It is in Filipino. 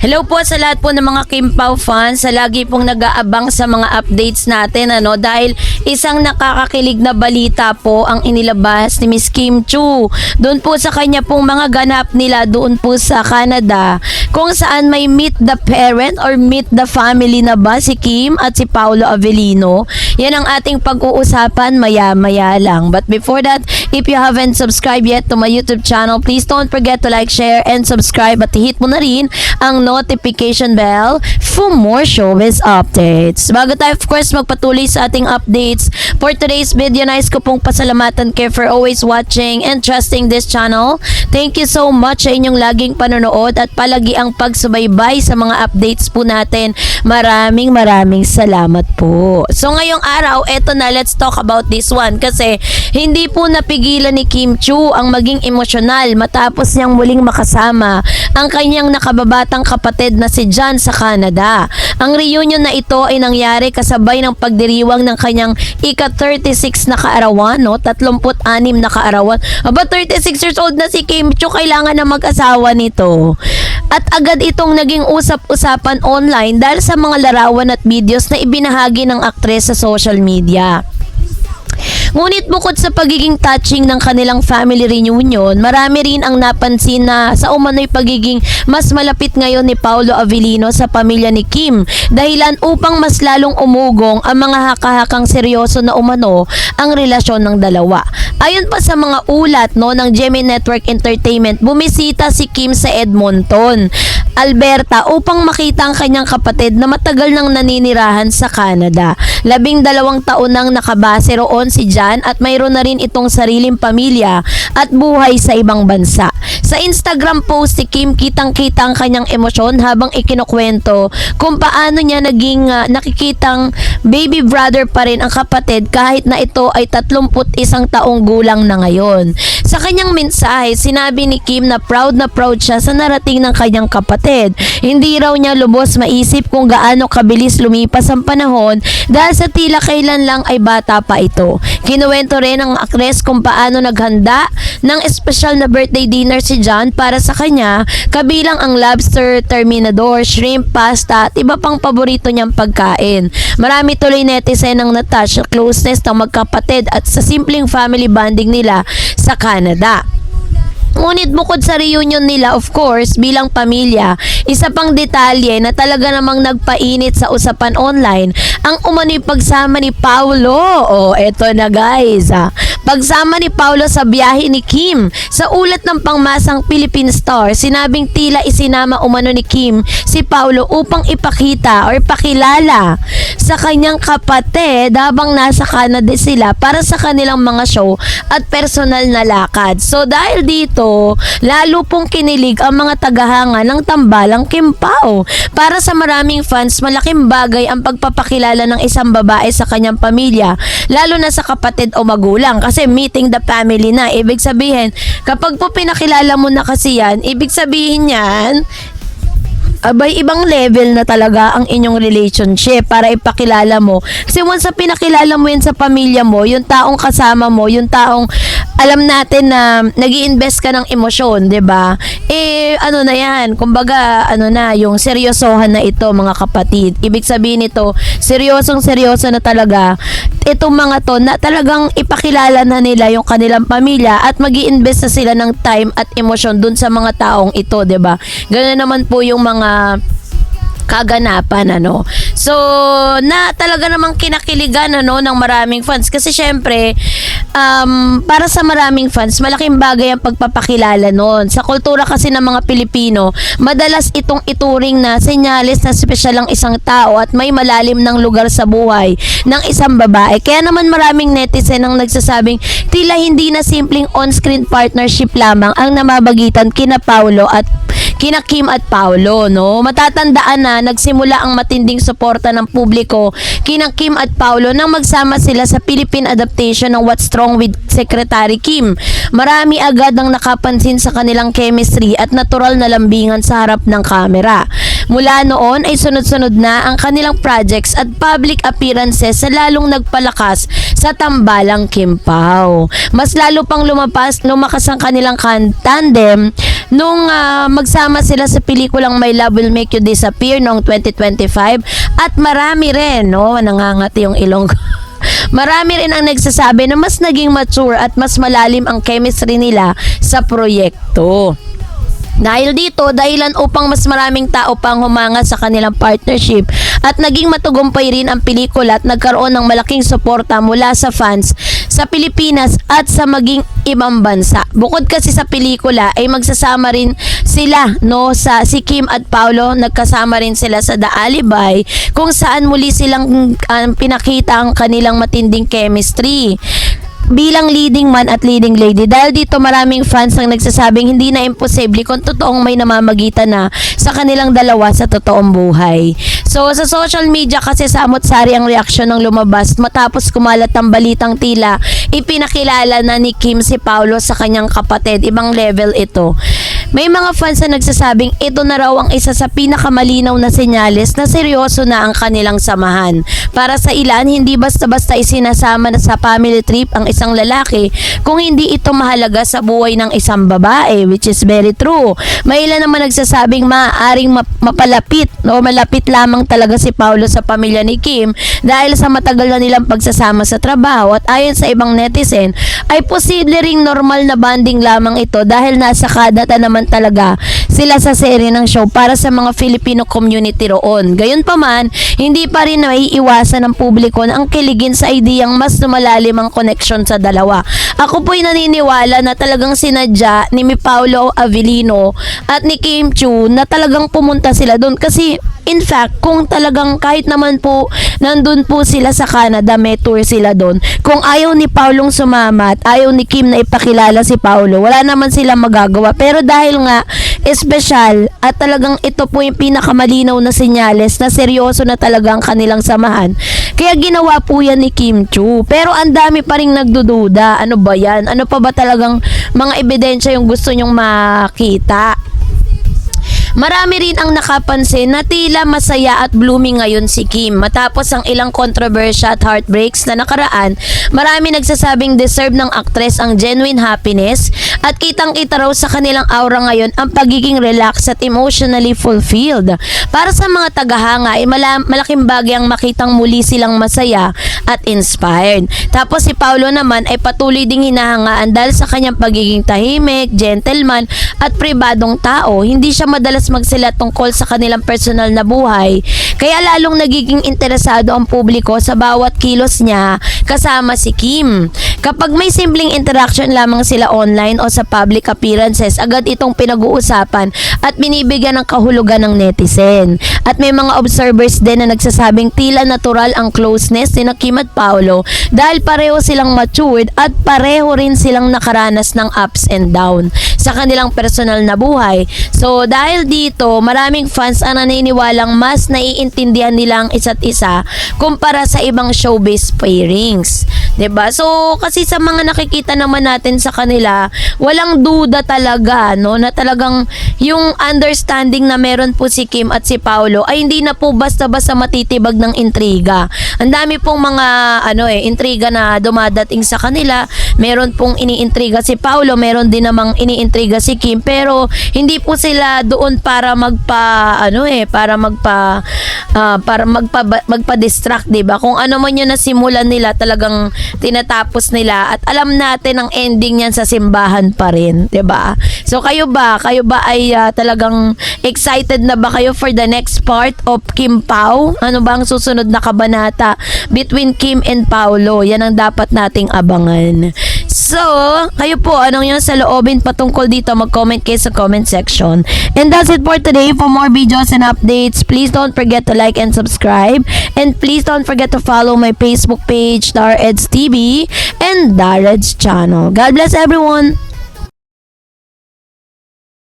Hello po sa lahat po ng mga Kim Pao fans sa lagi pong nag-aabang sa mga updates natin dahil isang nakakakilig na balita po ang inilabas ni Miss Kim Chiu doon po sa kanya pong mga ganap nila doon po sa Canada kung saan may meet the parent or meet the family na ba si Kim at si Paolo Avellino. Yan ang ating pag-uusapan maya-maya lang. But before that, if you haven't subscribed yet to my YouTube channel, please don't forget to like, share, and subscribe at hit mo na rin ang notification bell for more showbiz updates. Bago tayo of course magpatuloy sa ating updates for today's video, nais ko pong pasalamatan kayo for always watching and trusting this channel. Thank you so much sa inyong laging panonood at palagi ang pagsubaybay sa mga updates po natin. Maraming salamat po. So ngayong araw, eto na, let's talk about this one kasi hindi po napigilan ni Kim Chiu ang maging emosyonal matapos niyang muling makasama ang kanyang nakababatang kapatid na si John sa Canada. Ang reunion na ito ay nangyari kasabay ng pagdiriwang ng kanyang ika-36 na kaarawan, 36 na kaarawan. Aba, 36 years old na si Kim Chiu, kailangan na mag-asawa nito. At agad itong naging usap-usapan online dahil sa mga larawan at videos na ibinahagi ng aktres sa social media. Ngunit bukod sa pagiging touching ng kanilang family reunion, marami rin ang napansin na sa umano'y pagiging mas malapit ngayon ni Paolo Avellino sa pamilya ni Kim, dahilan upang mas lalong umugong ang mga haka-hakang seryoso na umano ang relasyon ng dalawa. Ayon pa sa mga ulat ng Gemini Network Entertainment, bumisita si Kim sa Edmonton, Alberta upang makita ang kanyang kapatid na matagal nang naninirahan sa Canada. 12 taon nang nakabase roon si John at mayroon na rin itong sariling pamilya at buhay sa ibang bansa. Sa Instagram post si Kim, kitang-kita ang kanyang emosyon habang ikinukwento kung paano niya naging nakikitang baby brother pa rin ang kapatid kahit na ito ay 31 taong gulang na ngayon. Sa kanyang mensahe, sinabi ni Kim na proud siya sa narating ng kanyang kapatid. Hindi raw niya lubos maisip kung gaano kabilis lumipas ang panahon dahil sa tila kailan lang ay bata pa ito. Kinuwento rin ng aktres kung paano naghanda ng espesyal na birthday dinner si John para sa kanya, kabilang ang lobster, terminador, shrimp, pasta at iba pang paborito niyang pagkain. Marami tuloy netizen ang natouch sa closeness ng magkapatid at sa simpleng family bonding nila sa Canada. Ngunit bukod sa reunion nila, of course, bilang pamilya, isa pang detalye na talaga namang nagpainit sa usapan online, ang umano'y pagsama ni Paolo. Eto na guys. Pagsama ni Paolo sa biyahe ni Kim. Sa ulat ng pangmasang Philippine Star, sinabing tila isinama umano ni Kim si Paolo upang ipakita or pakilala sa kanyang kapatid habang nasa Canada sila para sa kanilang mga show at personal na lakad. So dahil dito, lalo pong kinilig ang mga tagahanga ng tambalang Kim Pao. Para sa maraming fans, malaking bagay ang pagpapakilala ng isang babae sa kanyang pamilya, lalo na sa kapatid o magulang kasi meeting the family na. Ibig sabihin, kapag po pinakilala mo na kasi yan, ibig sabihin yan, abay, ibang level na talaga ang inyong relationship para ipakilala mo. Kasi once na pinakilala mo yan sa pamilya mo, yung taong kasama mo, yung taong alam natin na nag-i-invest ka ng emosyon, 'di ba? Ano na 'yan? Kumbaga, na, yung seryosohan na ito, mga kapatid. Ibig sabihin nito, seryoso na talaga itong mga to na talagang ipakilala na nila yung kanilang pamilya at magi-invest na sila ng time at emosyon dun sa mga taong ito, 'di ba? Ganun naman po yung mga kaganapan So na talaga namang kinakiligan ng maraming fans kasi syempre para sa maraming fans malaking bagay ang pagpapakilala noon. Sa kultura kasi ng mga Pilipino, madalas itong ituring na senyales na espesyal ang isang tao at may malalim ng lugar sa buhay ng isang babae. Kaya naman maraming netizen ang nagsasabing tila hindi na simpleng on-screen partnership lamang ang namabagitan kina Kim at Paolo, Matatandaan na nagsimula ang matinding suporta ng publiko kina Kim at Paolo nang magsama sila sa Philippine adaptation ng What's Wrong with Secretary Kim. Marami agad ang nakapansin sa kanilang chemistry at natural na lambingan sa harap ng kamera. Mula noon ay sunod-sunod na ang kanilang projects at public appearances sa lalong nagpalakas sa tambalang Kim Pao. Mas lalo pang lumakas ang kanilang tandem nung magsama sila sa pelikulang My Love Will Make You Disappear noong 2025 at marami rin, no, nangangati yung ilong ko. Marami rin ang nagsasabi na mas naging mature at mas malalim ang chemistry nila sa proyekto. Dahil dito, dahilan upang mas maraming tao pang humanga sa kanilang partnership at naging matagumpay rin ang pelikula at nagkaroon ng malaking suporta mula sa fans sa Pilipinas at sa maging ibang bansa. Bukod kasi sa pelikula ay magsasama rin sila, no, sa si Kim at Paolo, nagkasama rin sila sa The Alibi kung saan muli silang pinakita ang kanilang matinding chemistry bilang leading man at leading lady. Dahil dito maraming fans ang nagsasabing hindi na imposible kung totoong may namamagitan na sa kanilang dalawa sa totoong buhay. So sa social media kasi samot-sari ang reaksyon ng lumabas matapos kumalat ang balitang tila ipinakilala na ni Kim si Paolo sa kanyang kapatid. Ibang level ito. May mga fans na nagsasabing ito na raw ang isa sa pinakamalinaw na senyales na seryoso na ang kanilang samahan. Para sa ilan, hindi basta-basta isinasama na sa family trip ang isang lalaki kung hindi ito mahalaga sa buhay ng isang babae, which is very true. May ilan naman nagsasabing maaaring mapalapit o malapit lamang talaga si Paolo sa pamilya ni Kim dahil sa matagal na nilang pagsasama sa trabaho at ayon sa ibang netizen ay posible ring normal na bonding lamang ito dahil nasa kadata naman talaga sila sa serye ng show para sa mga Filipino community roon. Gayunpaman, hindi pa rin naiiwasan ng publiko na ang kiligin sa ideyang mas lumalalim ang connection sa dalawa. Ako po'y naniniwala na talagang sinadya ni Paolo Avellino at ni Kim Chiu na talagang pumunta sila doon kasi in fact, kung talagang kahit naman po nandun po sila sa Canada, may tour sila doon. Kung ayaw ni Paulong sumama at ayaw ni Kim na ipakilala si Paolo, wala naman sila magagawa. Pero dahil nga espesyal at talagang ito po yung pinakamalinaw na senyales na seryoso na talaga ang kanilang samahan, kaya ginawa po yan ni Kim Chiu. Pero ang dami pa rin nagdududa. Ano ba yan? Ano pa ba talagang mga ebidensya yung gusto nyong makita? Marami rin ang nakapansin na tila masaya at blooming ngayon si Kim. Matapos ang ilang kontrobersya at heartbreaks na nakaraan, marami nagsasabing deserve ng aktres ang genuine happiness at kitang-kita raw sa kanilang aura ngayon ang pagiging relaxed at emotionally fulfilled. Para sa mga tagahanga ay malaking bagay ang makitang muli silang masaya at inspired. Tapos si Paolo naman ay patuloy ding hinahangaan dahil sa kanyang pagiging tahimik, gentleman at pribadong tao. Hindi siya madalas magsila tungkol sa kanilang personal na buhay, kaya lalong nagiging interesado ang publiko sa bawat kilos niya kasama si Kim. Kapag may simpleng interaction lamang sila online o sa public appearances, agad itong pinag-uusapan at binibigyan ng kahulugan ng netizen. At may mga observers din na nagsasabing tila natural ang closeness ni Kim at Paolo dahil pareho silang matured at pareho rin silang nakaranas ng ups and down sa kanilang personal na buhay. So dahil dito, maraming fans ang naniniwalang mas naiintindihan nila ang isa't isa kumpara sa ibang showbiz pairings. 'Di ba? So kasi sa mga nakikita naman natin sa kanila, walang duda talaga, no, na talagang yung understanding na meron po si Kim at si Paolo ay hindi na po basta-basta matitibag ng intriga. Ang dami pong mga intriga na dumadating sa kanila. Meron pong iniintriga si Paolo, meron din namang iniintriga si Kim, pero hindi po sila doon para magpa-distract, 'di ba? Kung ano man 'yung nasimulan nila, talagang tinatapos nila at alam natin ang ending niyan sa simbahan pa rin, 'di ba? So kayo ba ay talagang excited na ba kayo for the next part of Kim Pao? Ano ba ang susunod na kabanata between Kim and Paolo? Yan ang dapat nating abangan. So, kayo po, anong yung sa loobin patungkol dito? Mag-comment kayo sa comment section. And that's it for today. For more videos and updates, please don't forget to like and subscribe. And please don't forget to follow my Facebook page, Dareds TV, and Dareds channel. God bless everyone!